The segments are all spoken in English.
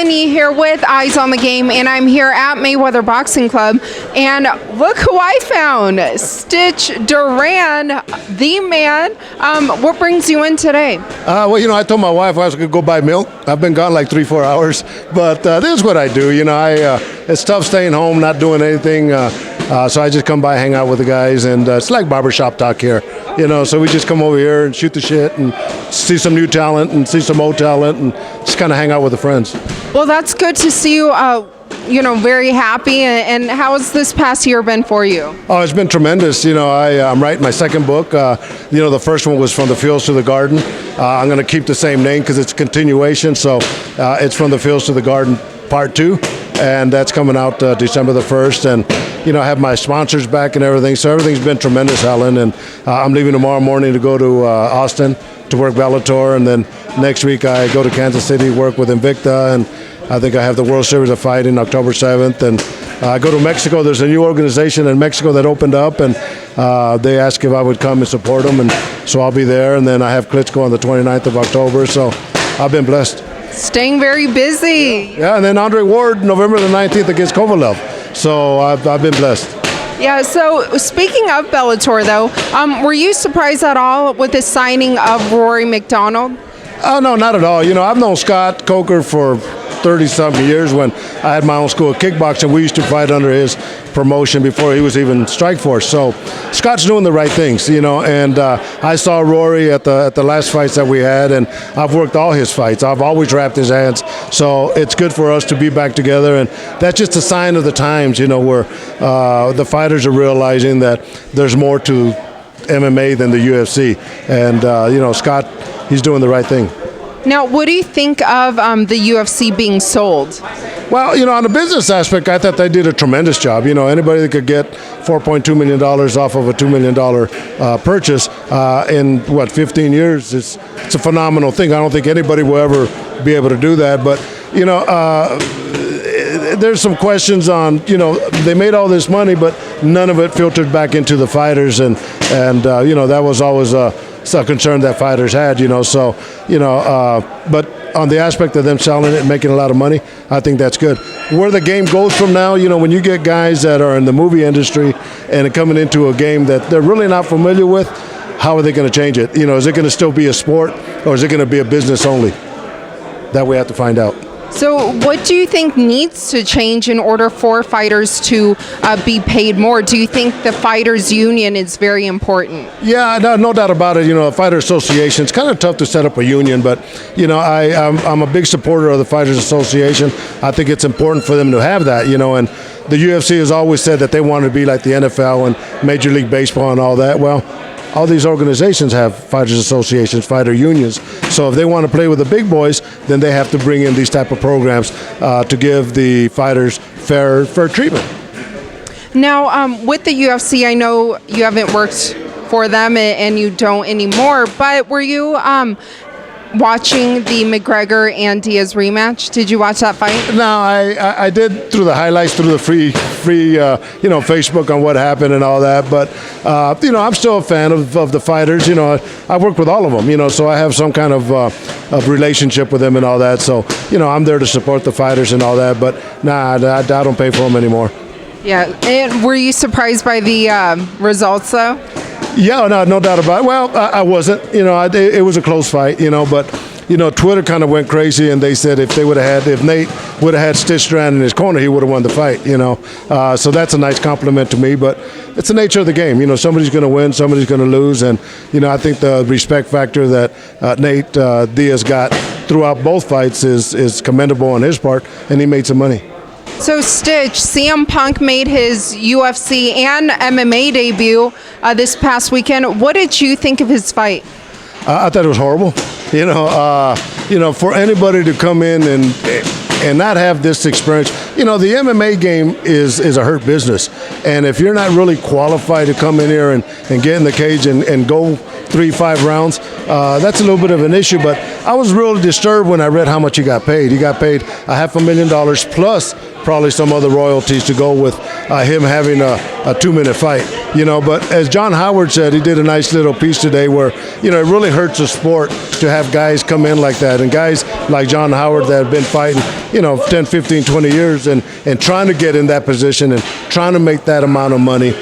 Manny here with Eyes on the Game, and I'm here at Mayweather Boxing Club, and look who I found, Stitch Duran, the man. What brings you in today? Well, I told my wife I was going to go buy milk. I've been gone like 3-4 hours, but this is what I do. It's tough staying home, not doing anything, so I just come by, hang out with the guys, and it's like barbershop talk here. So we just come over here and shoot the shit and see some new talent and see some old talent and just kind of hang out with the friends. Well, that's good to see you, very happy. And how has this past year been for you? Oh, it's been tremendous. I'm writing my second book. The first one was From the Fields to the Garden. I'm going to keep the same name because it's a continuation. So it's From the Fields to the Garden Part 2. And that's coming out December the 1st. And, I have my sponsors back and everything. So everything's been tremendous, Helen. And I'm leaving tomorrow morning to go to Austin to work Bellator. And then next week I go to Kansas City, work with Invicta. And I think I have the World Series of Fighting October 7th. And I go to Mexico. There's a new organization in Mexico that opened up. And they asked if I would come and support them. And so I'll be there. And then I have Klitschko on the 29th of October. So I've been blessed. Staying very busy. Yeah, and then Andre Ward, November the 19th against Kovalev. So I've been blessed. Yeah, so speaking of Bellator, though, were you surprised at all with the signing of Rory MacDonald? Oh, no, not at all. I've known Scott Coker for 30-something years. When I had my own school of kickboxing, we used to fight under his promotion before he was even Strikeforce. So Scott's doing the right things, and I saw Rory at the last fights that we had, and I've worked all his fights. I've always wrapped his hands. So it's good for us to be back together, and that's just a sign of the times, where the fighters are realizing that there's more to MMA than the UFC. And, Scott, he's doing the right thing. Now, what do you think of the UFC being sold? Well, on the business aspect, I thought they did a tremendous job. Anybody that could get $4.2 million off of a $2 million purchase in, 15 years, it's a phenomenal thing. I don't think anybody will ever be able to do that. But, there's some questions on, they made all this money, but none of it filtered back into the fighters. And that was always a concern that fighters had, but on the aspect of them selling it and making a lot of money, I think that's good. Where the game goes from now, when you get guys that are in the movie industry and coming into a game that they're really not familiar with, how are they going to change it? Is it going to still be a sport, or is it going to be a business only? That we have to find out. So what do you think needs to change in order for fighters to be paid more? Do you think the Fighters Union is very important? Yeah, no doubt about it. A fighter association, it's kind of tough to set up a union, but, I'm a big supporter of the Fighters Association. I think it's important for them to have that, and the UFC has always said that they want to be like the NFL and Major League Baseball and all that. Well, all these organizations have fighters associations, fighter unions. So if they want to play with the big boys, then they have to bring in these type of programs to give the fighters fair treatment. Now, with the UFC, I know you haven't worked for them and you don't anymore, but were you watching the McGregor and Diaz rematch? Did you watch that fight? No, I did through the highlights, through the free Facebook on what happened and all that. But I'm still a fan of the fighters. I worked with all of them. So I have some kind of relationship with them and all that. So I'm there to support the fighters and all that. But I don't pay for them anymore. Yeah. And were you surprised by the results though? Yeah, no doubt about it. Well, I wasn't. It was a close fight. But Twitter kind of went crazy, and they said if Nate would have had Stitch Duran in his corner, he would have won the fight. So that's a nice compliment to me. But it's the nature of the game. Somebody's going to win, somebody's going to lose, and I think the respect factor that Nate Diaz got throughout both fights is commendable on his part, and he made some money. So, Stitch, CM Punk made his UFC and MMA debut this past weekend. What did you think of his fight? I thought it was horrible. For anybody to come in and not have this experience, the MMA game is a hurt business. And if you're not really qualified to come in here and get in the cage and go 3-5 rounds, that's a little bit of an issue. But I was really disturbed when I read how much he got paid. He got paid $500,000 plus probably some other royalties to go with him having a 2-minute fight. But as John Howard said, he did a nice little piece today where, it really hurts the sport to have guys come in like that. And guys like John Howard that have been fighting, 10, 15, 20 years and trying to get in that position and trying to make that amount of money,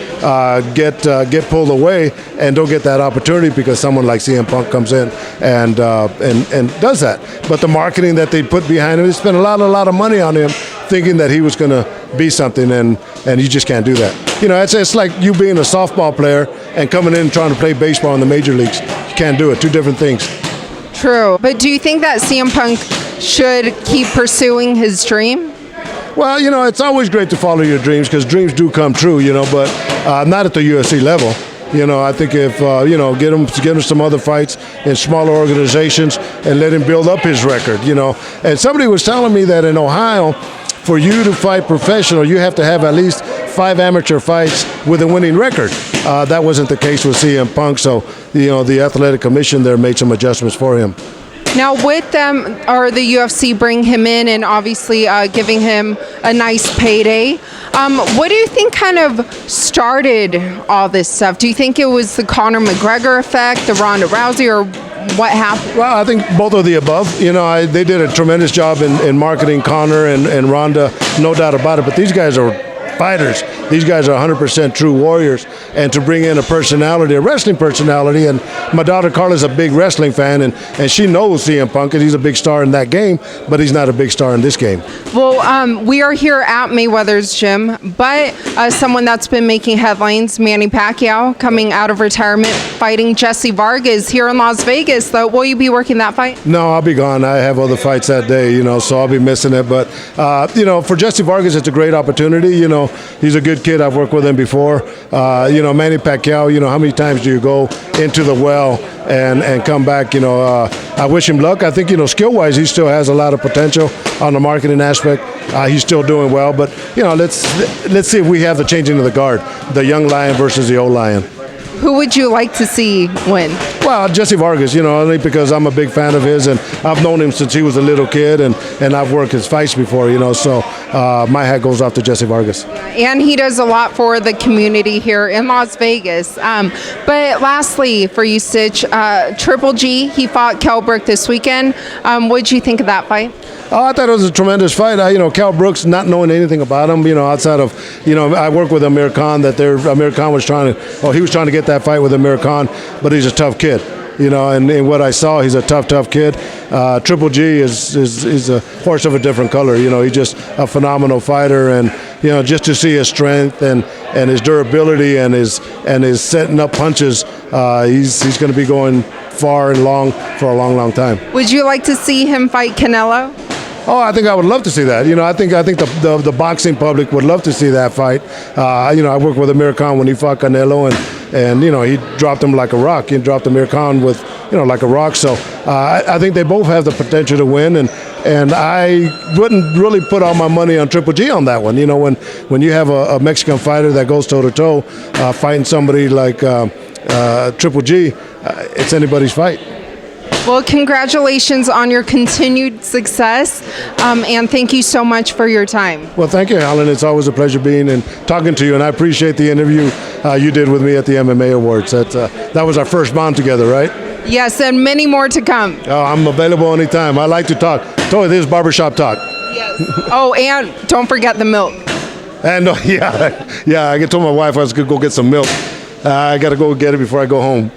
get pulled away and don't get that opportunity because someone like CM Punk comes in and does that. But the marketing that they put behind him, they spent a lot of money on him thinking that he was going to be something, and you just can't do that. It's like you being a softball player and coming in and trying to play baseball in the major leagues. You can't do it. Two different things. True. But do you think that CM Punk should keep pursuing his dream? Well, it's always great to follow your dreams because dreams do come true, but not at the UFC level. I think if, get him some other fights in smaller organizations and let him build up his record, And somebody was telling me that in Ohio, for you to fight professional, you have to have at least 5 amateur fights with a winning record. That wasn't the case with CM Punk, so, the athletic commission there made some adjustments for him. Now, with them, or the UFC bring him in and obviously giving him a nice payday, what do you think kind of started all this stuff? Do you think it was the Conor McGregor effect, the Ronda Rousey, or what happened? Well, I think both of the above. They did a tremendous job in marketing Conor and Ronda, no doubt about it. But these guys are fighters. These guys are 100% true warriors. And to bring in a personality, a wrestling personality, and my daughter Carla's a big wrestling fan, and she knows CM Punk, and he's a big star in that game, but he's not a big star in this game. Well, we are here at Mayweather's gym, but someone that's been making headlines, Manny Pacquiao, coming out of retirement, fighting Jesse Vargas here in Las Vegas. So will you be working that fight? No, I'll be gone. I have other fights that day, so I'll be missing it. But, for Jesse Vargas, it's a great opportunity. He's a good kid. I've worked with him before. Manny Pacquiao, how many times do you go into the well and come back? I wish him luck. I think, skill-wise, he still has a lot of potential on the marketing aspect. He's still doing well. But, let's see if we have the changing of the guard, the young lion versus the old lion. Who would you like to see win? Well, Jesse Vargas, only because I'm a big fan of his, and I've known him since he was a little kid, and I've worked his fights before, so my hat goes off to Jesse Vargas. And he does a lot for the community here in Las Vegas. But lastly, for you, Stitch, Triple G, he fought Kell Brook this weekend. What did you think of that fight? Oh, I thought it was a tremendous fight. Kell Brooks, not knowing anything about him, outside of, I work with Amir Khan, Amir Khan was trying to get that fight with Amir Khan, but he's a tough kid. And what I saw, he's a tough kid. Triple G is a horse of a different color. He's just a phenomenal fighter, and just to see his strength and his durability and his setting up punches, he's going to be going far and long for a long time. Would you like to see him fight Canelo? Oh, I think I would love to see that. I think the boxing public would love to see that fight. I worked with Amir Khan when he fought Canelo, and he dropped him like a rock. He dropped Amir Khan with like a rock. So I think they both have the potential to win, and I wouldn't really put all my money on Triple G on that one. When you have a Mexican fighter that goes toe to toe fighting somebody like Triple G, it's anybody's fight. Well, congratulations on your continued success, and thank you so much for your time. Well, thank you, Helen. It's always a pleasure being and talking to you, and I appreciate the interview you did with me at the MMA Awards. That was our first bond together, right? Yes, and many more to come. Oh, I'm available anytime. I like to talk. Totally, this is barbershop talk. Yes. Oh, and don't forget the milk. And yeah, I told my wife I was going to go get some milk. I got to go get it before I go home.